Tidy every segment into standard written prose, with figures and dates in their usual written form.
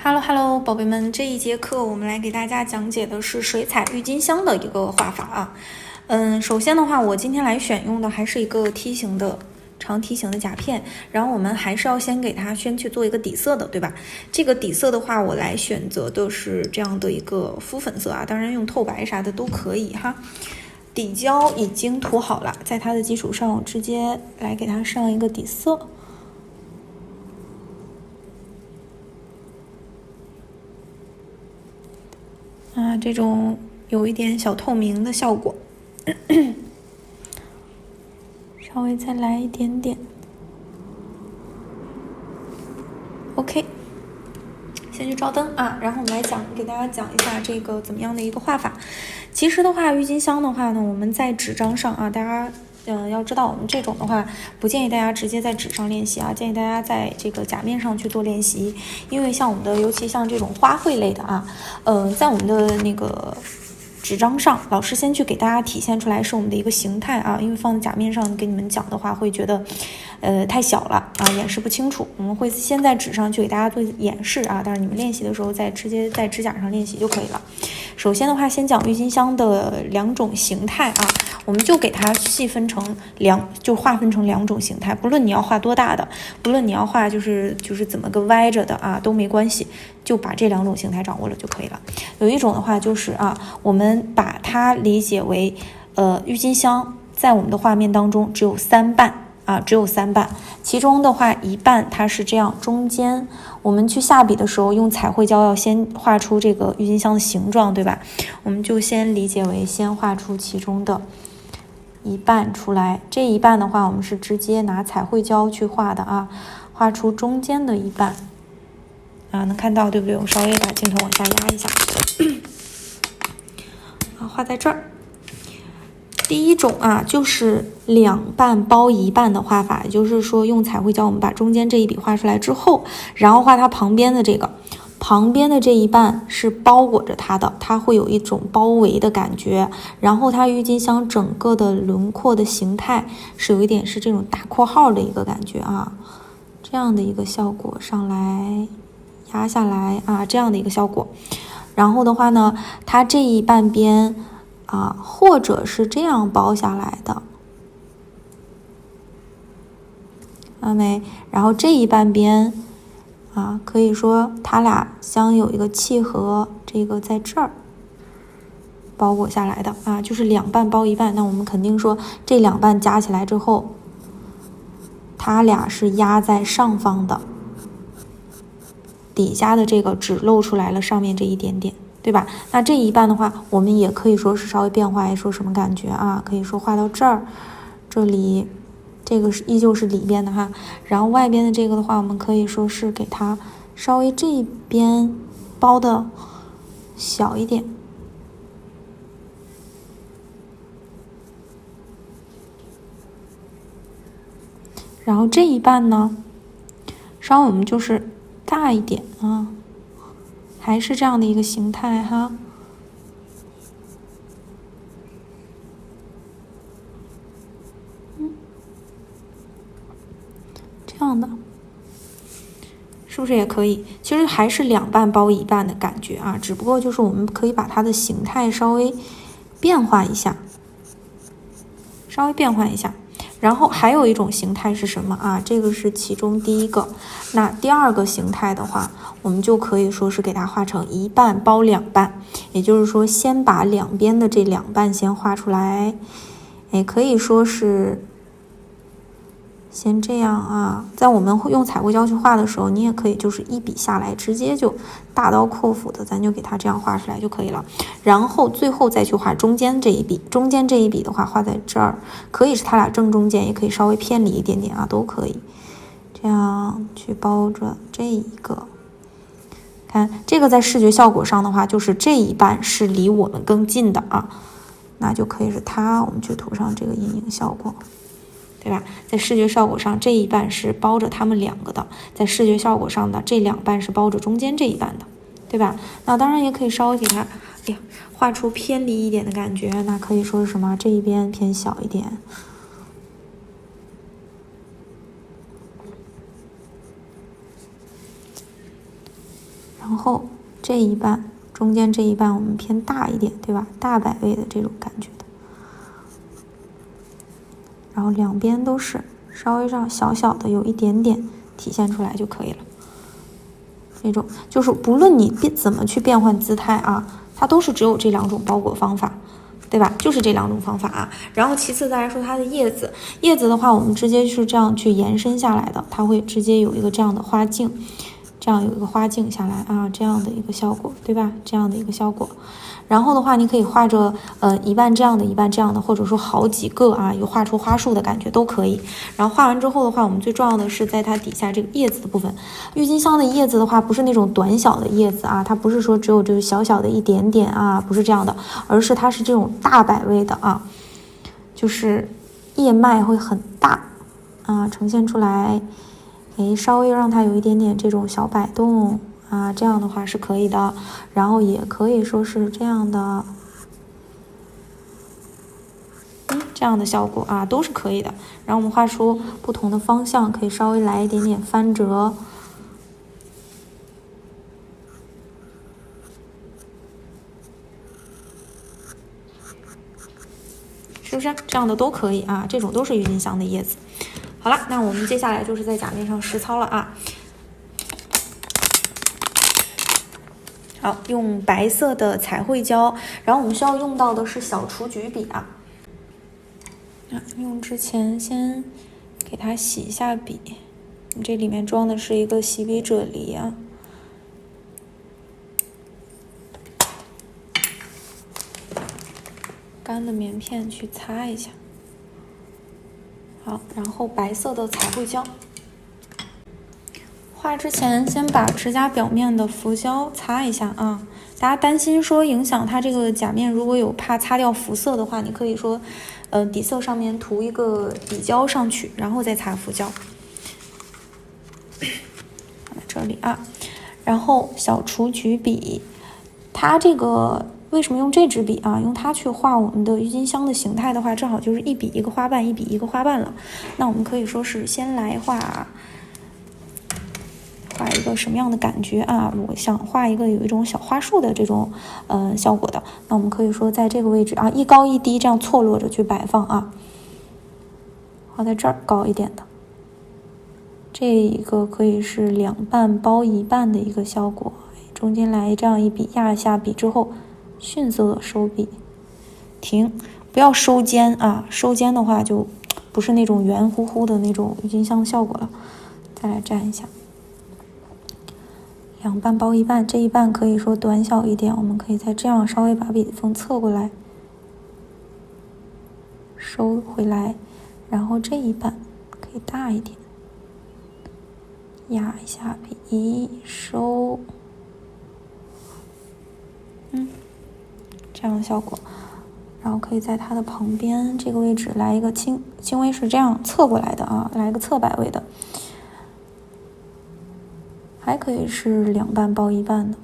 Hello Hello， 宝贝们，这一节课我们来给大家讲解的是水彩郁金香的一个画法啊。首先的话，我今天来选用的还是一个梯形的长梯形的甲片，然后我们还是要先给它去做一个底色的，对吧？这个底色的话，我来选择的是这样的一个肤粉色啊，当然用透白啥的都可以哈。底胶已经涂好了，在它的基础上直接来给它上一个底色。这种有一点小透明的效果，稍微再来一点点。OK， 先去照灯啊，然后我们来给大家讲一下这个怎么样的一个画法。其实的话，郁金香的话呢，我们在纸张上啊，大家要知道，我们这种的话，不建议大家直接在纸上练习啊，建议大家在这个甲面上去做练习，因为像我们的，尤其像这种花卉类的啊，在我们的那个纸张上，老师先去给大家体现出来是我们的一个形态啊，因为放在甲面上给你们讲的话，会觉得太小了啊，演示不清楚。我们会先在纸上去给大家做演示啊，但是你们练习的时候直接在指甲上练习就可以了。首先的话，先讲郁金香的两种形态啊，我们就给它细分成划分成两种形态，不论你要画多大的，不论你要画就是怎么个歪着的啊，都没关系，就把这两种形态掌握了就可以了。有一种的话就是我们把它理解为郁金香在我们的画面当中只有3瓣啊，只有3瓣，其中的话一半它是这样，中间我们去下笔的时候用彩绘胶要先画出这个郁金香的形状，对吧？我们就先理解为先画出其中的一半出来，这一半的话我们是直接拿彩绘胶去画的啊，画出中间的一半啊，能看到对不对？我稍微把镜头往下压一下画在这儿。第一种就是2瓣包1瓣的画法，也就是说用彩绘胶我们把中间这一笔画出来之后，然后画它旁边的这一半是包裹着它的，它会有一种包围的感觉，然后它郁金香整个的轮廓的形态是有一点是这种打括号的一个感觉啊，这样的一个效果上来压下来这样的一个效果。然后的话呢，它这一半边或者是这样包下来的，看到没？然后这一半边可以说它俩相有一个契合，这个在这儿包裹下来的就是2瓣包1瓣，那我们肯定说这2瓣加起来之后，它俩是压在上方的，底下的这个只露出来了上面这一点点，对吧？那这一半的话，我们也可以说是稍微变化，说什么感觉可以说画到这儿，这里这个依旧是里边的哈，然后外边的这个的话，我们可以说是给它稍微这一边包的小一点，然后这一半呢，稍微我们就是大一点还是这样的一个形态哈。这样的是不是也可以？其实还是2瓣包1瓣的感觉只不过就是我们可以把它的形态稍微变化一下，然后还有一种形态是什么这个是其中第一个。那第二个形态的话，我们就可以说是给它画成1瓣包2瓣，也就是说先把两边的这2瓣先画出来，可以说是先这样在我们用彩绘胶去画的时候，你也可以就是一笔下来直接就大刀阔斧的咱就给它这样画出来就可以了，然后最后再去画中间这一笔，中间这一笔的话画在这儿，可以是它俩正中间，也可以稍微偏离一点点都可以，这样去包着这一个。看这个在视觉效果上的话，就是这一半是离我们更近的那就可以是它，我们去涂上这个阴影效果，对吧？在视觉效果上这一半是包着它们2个的，在视觉效果上的这2瓣是包着中间这一半的，对吧？那当然也可以稍微给它画出偏离一点的感觉，那可以说是什么？这一边偏小一点，然后这一半中间这一半我们偏大一点，对吧？大摆位的这种感觉的。然后两边都是稍微让小小的有一点点体现出来就可以了。这种就是不论你怎么去变换姿态啊，它都是只有这两种包裹方法，对吧？就是这两种方法啊。然后其次再来说它的叶子，叶子的话我们直接是这样去延伸下来的，它会直接有一个这样的花茎，这样有一个花茎下来啊，这样的一个效果，对吧？这样的一个效果。然后的话，你可以画着一半这样的，一半这样的，或者说好几个啊，有画出花束的感觉都可以。然后画完之后的话，我们最重要的是在它底下这个叶子的部分。郁金香的叶子的话，不是那种短小的叶子啊，它不是说只有这个小小的一点点啊，不是这样的，而是它是这种大摆位的啊，就是叶脉会很大啊，呈现出来，稍微让它有一点点这种小摆动。啊，这样的话是可以的，然后也可以说是这样的，这样的效果啊，都是可以的。然后我们画出不同的方向，可以稍微来一点点翻折，是不是？这样的都可以啊，这种都是郁金香的叶子。好了，那我们接下来就是在甲面上实操了啊。好，用白色的彩绘胶，然后我们需要用到的是小雏菊笔啊。用之前先给它洗一下笔，这里面装的是一个洗笔啫喱啊。干的棉片去擦一下。好，然后白色的彩绘胶。画之前先把指甲表面的浮胶擦一下啊，大家担心说影响它这个甲面，如果有怕擦掉浮色的话，你可以说，底色上面涂一个底胶上去，然后再擦浮胶。放在这里啊，然后小雏菊笔，它这个为什么用这支笔啊？用它去画我们的郁金香的形态的话，正好就是一笔一个花瓣，一笔一个花瓣了。那我们可以说是先来画一个什么样的感觉啊？我想画一个有一种小花束的这种效果的，那我们可以说在这个位置啊，一高一低这样错落着去摆放啊。画在这儿高一点的，这一个可以是两半包一半的一个效果，中间来这样一笔，压一下笔之后，迅速的收笔，停，不要收尖啊，收尖的话就不是那种圆乎乎的那种郁金香效果了。再来蘸一下。两半包一半，这一半可以说短小一点，我们可以再这样稍微把笔锋侧过来，收回来，然后这一半可以大一点，压一下笔，收，这样的效果。然后可以在它的旁边这个位置来一个轻微是这样侧过来的啊，来个侧摆位的。还可以是两半包一半的。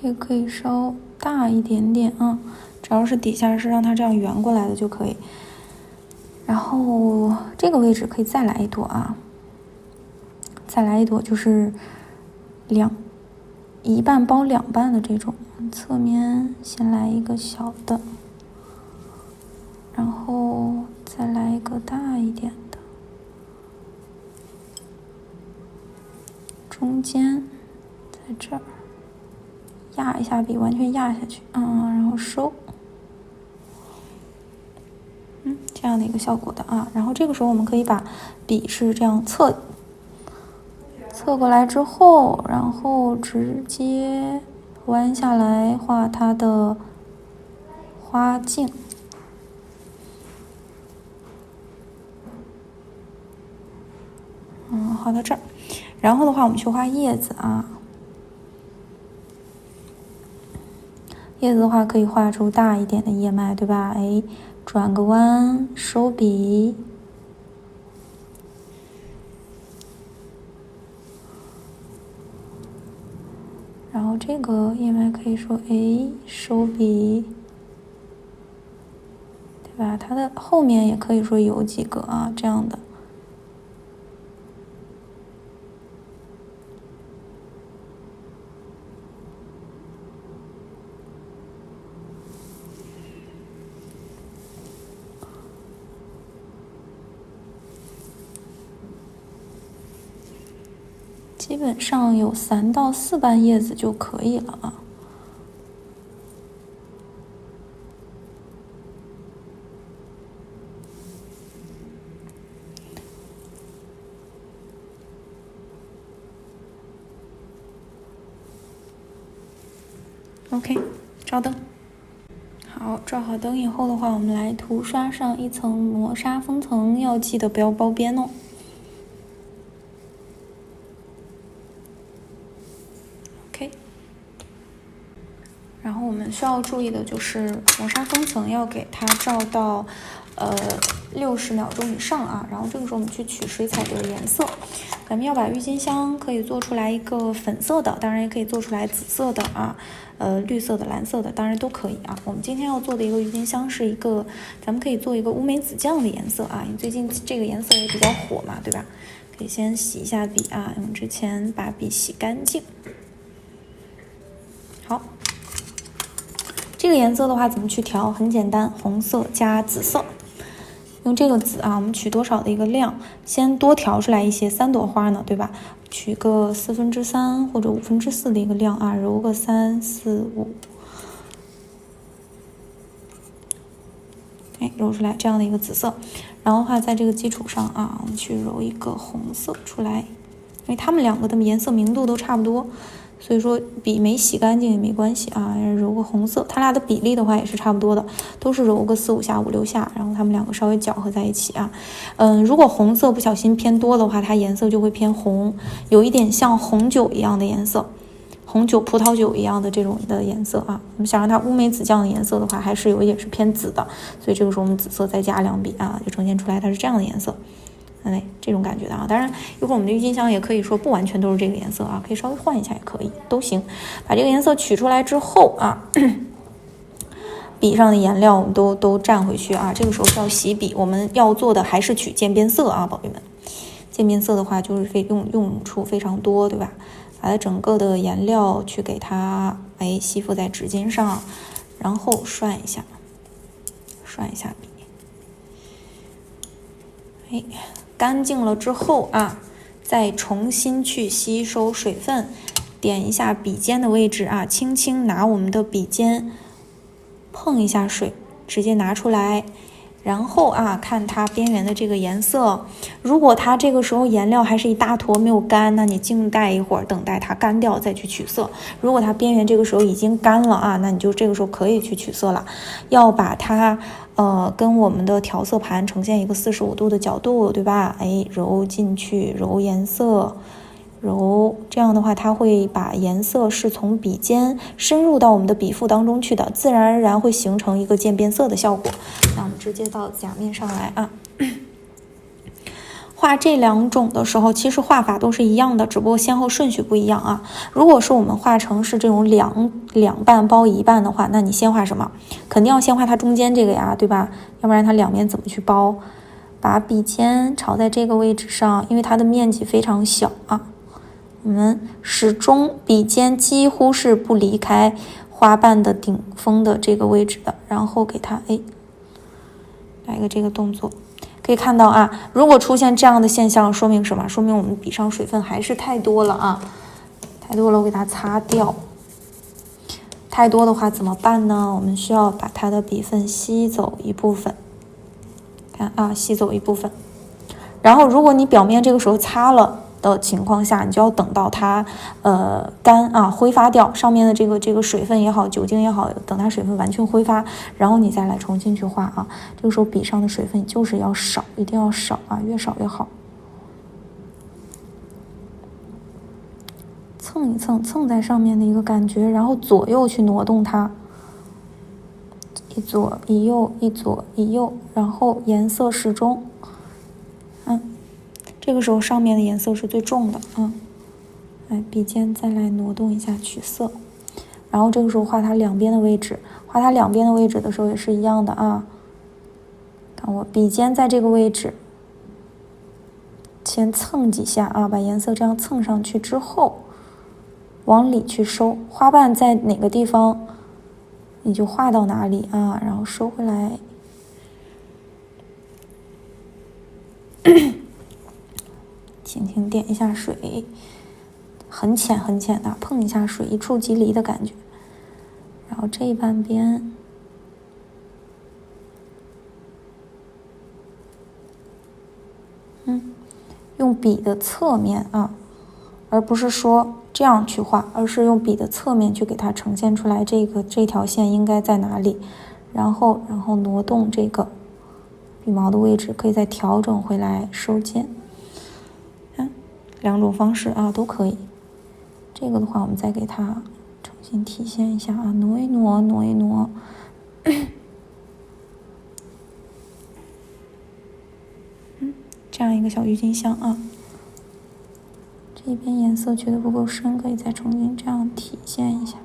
这个可以稍大一点点啊，只要是底下是让它这样圆过来的就可以。然后这个位置可以再来一朵啊，再来一朵就是一半包两半的这种，侧面先来一个小的，然后再来一个大一点的，中间在这儿。压一下笔，完全压下去，然后收，这样的一个效果的啊。然后这个时候我们可以把笔是这样侧过来之后，然后直接弯下来画它的花茎。画到这儿。然后的话，我们去画叶子啊。叶子的话，可以画出大一点的叶脉，对吧？哎，转个弯，收笔。然后这个叶脉可以说，哎，收笔，对吧？它的后面也可以说有几个啊，这样的。基本上有3到4瓣叶子就可以了啊。OK， 照灯。好，照好灯以后的话，我们来涂刷上一层磨砂封层，要记得不要包边哦。OK， 然后我们需要注意的就是磨砂封层要给它照到60秒钟以上啊。然后这个时候我们去取水彩的颜色，咱们要把郁金香可以做出来一个粉色的，当然也可以做出来紫色的啊。绿色的、蓝色的，当然都可以啊。我们今天要做的一个郁金香是一个，咱们可以做一个乌梅子酱的颜色啊。因为最近这个颜色也比较火嘛，对吧？可以先洗一下笔啊，用之前把笔洗干净。好，这个颜色的话怎么去调？很简单，红色加紫色。用这个紫啊，我们取多少的一个量，先多调出来一些，3朵花呢，对吧？取个3/4或者4/5的一个量啊，揉个3、4、5，哎，揉出来这样的一个紫色。然后的话，在这个基础上啊，我们去揉一个红色出来，因为它们2个的颜色明度都差不多。所以说笔没洗干净也没关系啊，揉个红色，它俩的比例的话也是差不多的，都是揉个4、5下、5、6下，然后它们2个稍微搅和在一起啊。如果红色不小心偏多的话，它颜色就会偏红，有一点像红酒一样的颜色，红酒、葡萄酒一样的这种的颜色啊。我们想让它乌梅子酱的颜色的话，还是有一点是偏紫的，所以这个时候我们紫色再加2笔啊，就呈现出来它是这样的颜色。哎，这种感觉的啊，当然一会儿我们的郁金香也可以说不完全都是这个颜色啊，可以稍微换一下也可以，都行。把这个颜色取出来之后啊，笔上的颜料我们都蘸回去啊。这个时候是要洗笔，我们要做的还是取渐变色啊，宝贝们。渐变色的话就是用处非常多，对吧？把它整个的颜料去给它吸附在纸巾上，然后涮一下笔。干净了之后啊，再重新去吸收水分，点一下笔尖的位置啊，轻轻拿我们的笔尖碰一下水，直接拿出来，然后啊，看它边缘的这个颜色。如果它这个时候颜料还是一大坨没有干，那你静待一会儿，等待它干掉再去取色。如果它边缘这个时候已经干了啊，那你就这个时候可以去取色了。要把它跟我们的调色盘呈现一个45度的角度，对吧？揉进去，揉颜色，揉，这样的话它会把颜色是从笔尖深入到我们的笔腹当中去的，自然而然会形成一个渐变色的效果。那我们直接到甲面上来啊。画这2种的时候，其实画法都是一样的，只不过先后顺序不一样啊。如果是我们画成是这种两半包1半的话，那你先画什么？肯定要先画它中间这个呀，对吧？要不然它两面怎么去包？把笔尖朝在这个位置上，因为它的面积非常小啊，我们始终笔尖几乎是不离开花瓣的顶峰的这个位置的，然后给它来个这个动作。可以看到啊，如果出现这样的现象，说明什么？说明我们笔上水分还是太多了啊，太多了，我给它擦掉。太多的话怎么办呢？我们需要把它的笔分吸走一部分，看啊，吸走一部分。然后如果你表面这个时候擦了的情况下，你就要等到它干啊，挥发掉上面的这个水分也好，酒精也好，等它水分完全挥发，然后你再来重新去画啊。这个时候笔上的水分就是要少，一定要少啊，越少越好。蹭一蹭，蹭在上面的一个感觉，然后左右去挪动它，一左一右，一左一右，然后颜色适中。这个时候上面的颜色是最重的笔尖再来挪动一下取色，然后这个时候画它两边的位置，画它两边的位置的时候也是一样的看我笔尖在这个位置先蹭几下把颜色这样蹭上去之后往里去收，花瓣在哪个地方你就画到哪里然后收回来。轻轻点一下水，很浅很浅的碰一下水，一触即离的感觉。然后这半边用笔的侧面而不是说这样去画，而是用笔的侧面去给它呈现出来这条线应该在哪里，然后挪动这个笔毛的位置，可以再调整回来收尖。两种方式都可以。这个的话我们再给它重新体现一下挪一挪，挪一挪。这样一个小郁金香这边颜色觉得不够深，可以再重新这样体现一下。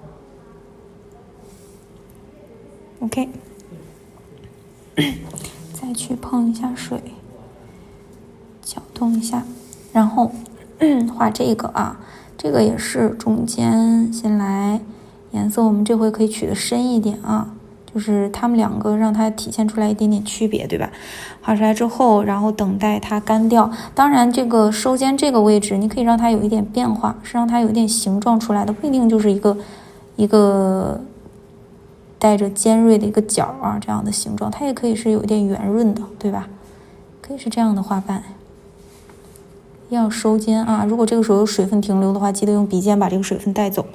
OK， 再去碰一下水，搅动一下，然后画这个这个也是中间先来颜色，我们这回可以取的深一点就是它们两个让它体现出来一点点区别，对吧？画出来之后，然后等待它干掉。当然，这个收尖这个位置，你可以让它有一点变化，是让它有一点形状出来的，不一定就是一个带着尖锐的一个角这样的形状，它也可以是有一点圆润的，对吧？可以是这样的花瓣。要收尖如果这个时候有水分停留的话，记得用笔尖把这个水分带走。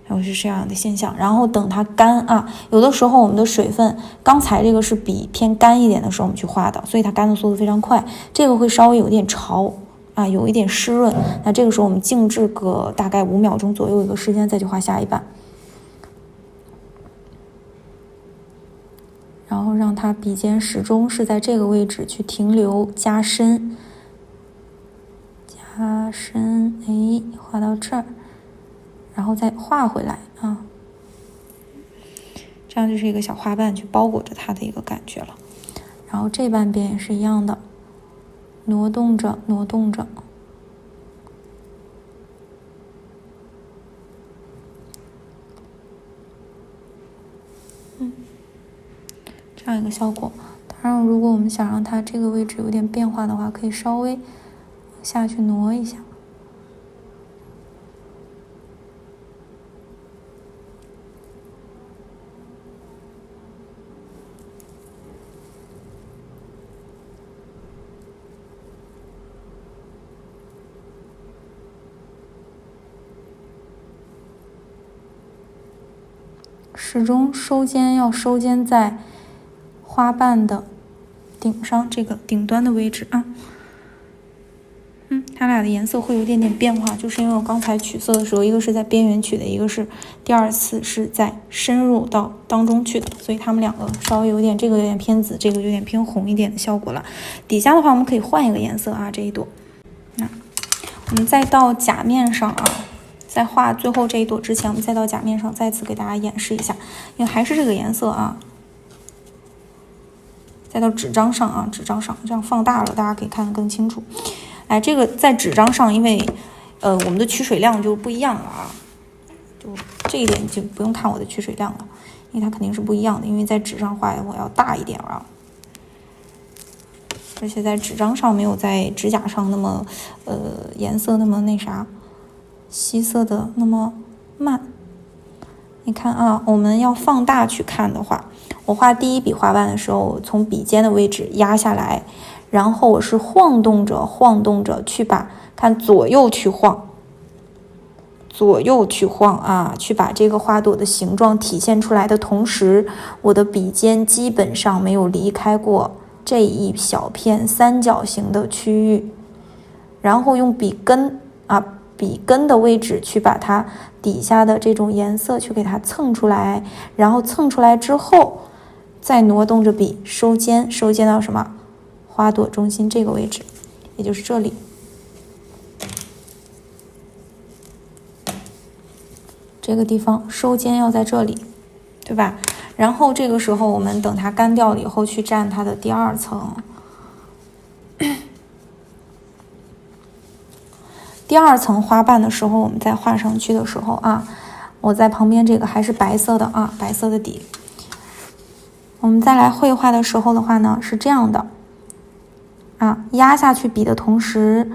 然后是这样的现象，然后等它干有的时候我们的水分，刚才这个是比偏干一点的时候我们去画的，所以它干的速度非常快，这个会稍微有点潮有一点湿润，那这个时候我们静置个大概5秒钟左右一个时间再去画下一瓣，然后让它笔尖始终是在这个位置去停留加深，画到这儿，然后再画回来这样就是一个小花瓣去包裹着它的一个感觉了。然后这半边也是一样的，挪动着挪动着，这样一个效果。当然如果我们想让它这个位置有点变化的话，可以稍微往下去挪一下。始终收尖要收尖在花瓣的顶上这个顶端的位置它俩的颜色会有一点点变化，就是因为我刚才取色的时候，一个是在边缘取的，一个是第二次是在深入到当中去的，所以它们两个稍微有点，这个有点偏紫，这个有点偏红一点的效果了。底下的话我们可以换一个颜色这一朵。那我们再到甲面上在画最后这一朵之前，我们再到甲面上再次给大家演示一下，因为还是这个颜色再到纸张上纸张上这样放大了，大家可以看得更清楚。这个在纸张上，因为我们的取水量就不一样了就这一点就不用看我的取水量了，因为它肯定是不一样的，因为在纸上画我要大一点而且在纸张上没有在指甲上那么颜色那么吸色的那么慢。你看我们要放大去看的话，我画第一笔花瓣的时候，我从笔尖的位置压下来，然后我是晃动着去看左右去晃去把这个花朵的形状体现出来的同时，我的笔尖基本上没有离开过这一小片三角形的区域，然后用笔根笔根的位置去把它底下的这种颜色去给它蹭出来，然后蹭出来之后，再挪动着笔收尖，收尖到什么？花朵中心这个位置，也就是这里。这个地方收尖要在这里，对吧？然后这个时候我们等它干掉了以后去蘸它的第二层。第二层花瓣的时候，我们再画上去的时候啊，我在旁边这个还是白色的啊，白色的底。我们再来绘画的时候的话呢，是这样的啊，压下去笔的同时，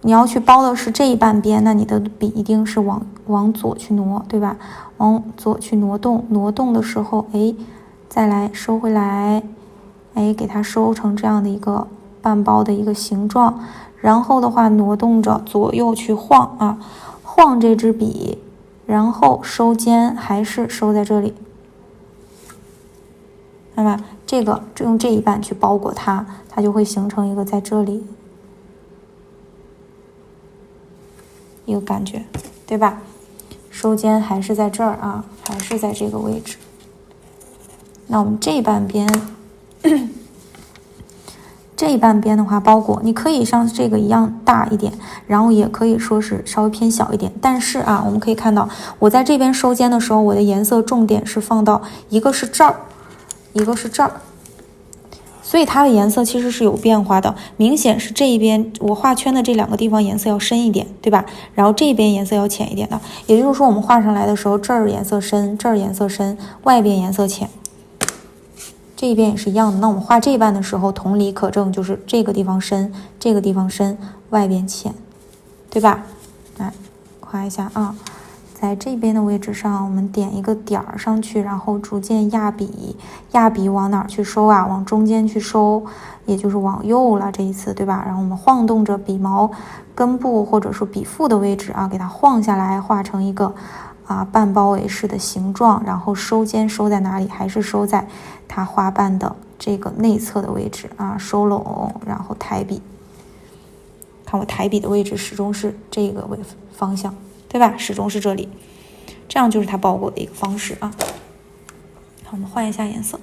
你要去包的是这一半边，那你的笔一定是往左去挪，对吧？往左去挪动，挪动的时候，哎，再来收回来，哎，给它收成这样的一个半包的一个形状。然后的话，挪动着左右去晃啊，晃这支笔，然后收尖还是收在这里，看吧？这个用这一半去包裹它，它就会形成一个在这里一个感觉，对吧？收尖还是在这儿啊，还是在这个位置。那我们这半边。这半边的话，包裹你可以像这个一样大一点，然后也可以说是稍微偏小一点。但是啊，我们可以看到，我在这边收尖的时候，我的颜色重点是放到一个是这儿，一个是这儿，所以它的颜色其实是有变化的。明显是这一边我画圈的这两个地方颜色要深一点，对吧？然后这边颜色要浅一点的。也就是说，我们画上来的时候，这儿颜色深，这儿颜色深，外边颜色浅。这一边也是一样的，那我们画这一半的时候，同理可证，就是这个地方深，这个地方深，外边浅，对吧？来画一下啊，在这边的位置上，我们点一个点儿上去，然后逐渐压笔，压笔往哪儿去收啊？往中间去收，也就是往右了这一次，对吧？然后我们晃动着笔毛根部或者说笔腹的位置啊，给它晃下来，画成一个半包围式的形状，然后收尖收在哪里？还是收在它花瓣的这个内侧的位置啊，收拢，然后抬笔。看我抬笔的位置始终是这个方向，对吧？始终是这里，这样就是它包裹的一个方式啊。好，我们换一下颜色。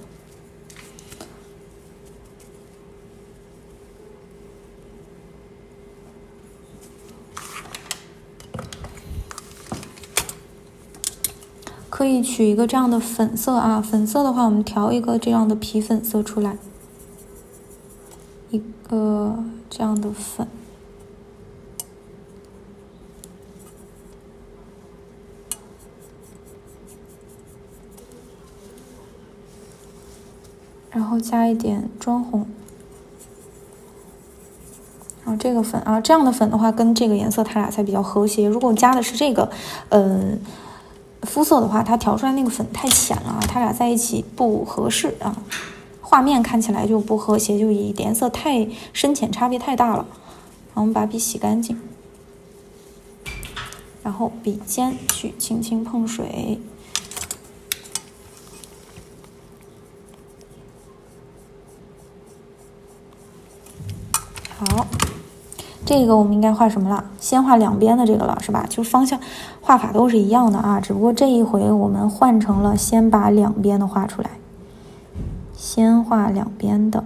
可以取一个这样的粉色啊，粉色的话，我们调一个这样的皮粉色出来，一个这样的粉，然后加一点砖红，然后这个粉啊，这样的粉的话，跟这个颜色它俩才比较和谐。如果加的是这个，肤色的话，它调出来那个粉太浅了，它俩在一起不合适啊，画面看起来就不和谐，就颜色太深浅差别太大了。然后我们把笔洗干净，然后笔尖去轻轻碰水，好。这个我们应该画什么了？先画两边的这个了，是吧？就方向画法都是一样的啊，只不过这一回我们换成了先把两边的画出来，先画两边的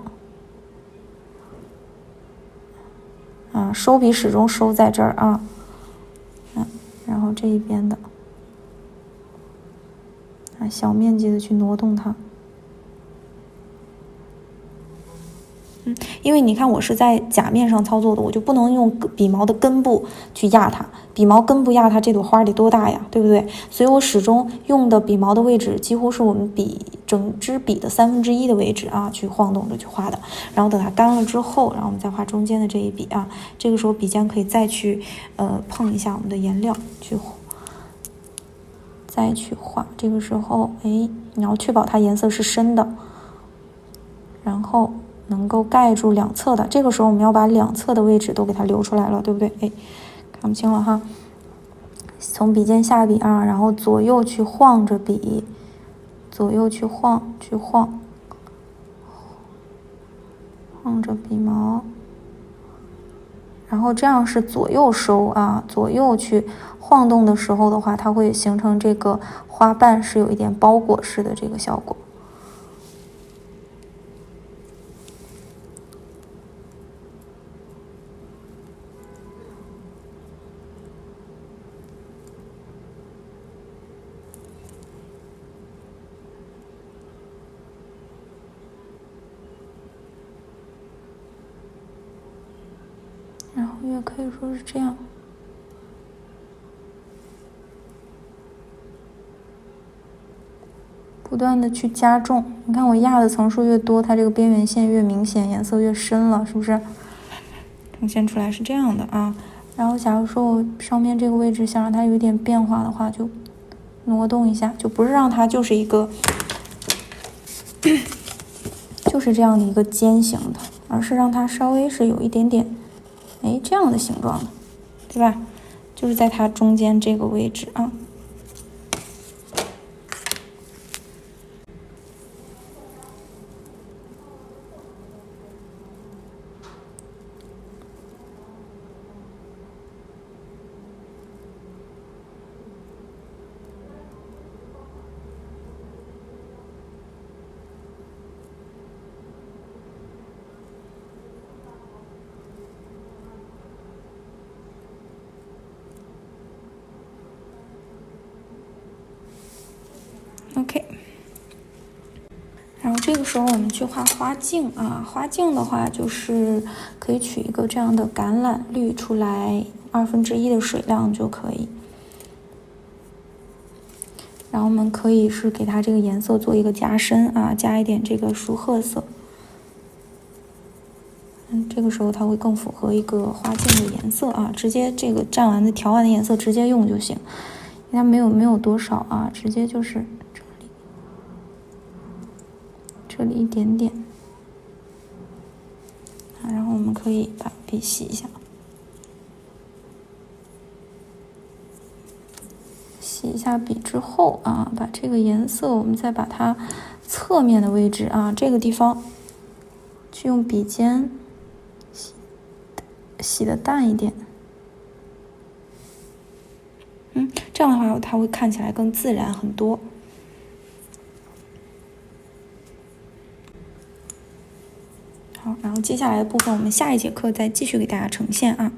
啊，收笔始终收在这儿啊，然后这一边的啊，小面积的去挪动它。因为你看我是在甲面上操作的，我就不能用笔毛的根部去压它，笔毛根部压它，这朵花得多大呀，对不对？所以我始终用的笔毛的位置几乎是我们整支笔的1/3的位置啊，去晃动着去画的。然后等它干了之后，然后我们再画中间的这一笔啊，这个时候笔尖可以再去碰一下我们的颜料，再去画。这个时候，哎，你要确保它颜色是深的，然后能够盖住两侧的，这个时候我们要把两侧的位置都给它留出来了，对不对？哎，看不清了哈。从笔尖下笔啊，然后左右去晃着笔，左右去晃着笔毛，然后这样是左右收啊，左右去晃动的时候的话，它会形成这个花瓣是有一点包裹式的这个效果。然后也可以说是这样，不断的去加重。你看我压的层数越多，它这个边缘线越明显，颜色越深了，是不是？呈现出来是这样的啊。然后假如说我上面这个位置想让它有点变化的话，就挪动一下，就不是让它就是一个就是这样的一个尖形的，而是让它稍微是有一点点这样的形状的，对吧？就是在它中间这个位置啊。OK， 然后这个时候我们去画花茎啊，花茎的话就是可以取一个这样的橄榄绿出来1/2的水量就可以。然后我们可以是给它这个颜色做一个加深啊，加一点这个熟褐色。这个时候它会更符合一个花茎的颜色啊，直接这个蘸完的调完的颜色直接用就行，因为它没有多少啊，直接就是这里一点点啊，然后我们可以把笔洗一下，洗一下笔之后啊，把这个颜色我们再把它侧面的位置啊，这个地方去用笔尖洗的淡一点，这样的话它会看起来更自然很多。好，然后接下来的部分我们下一节课再继续给大家呈现啊。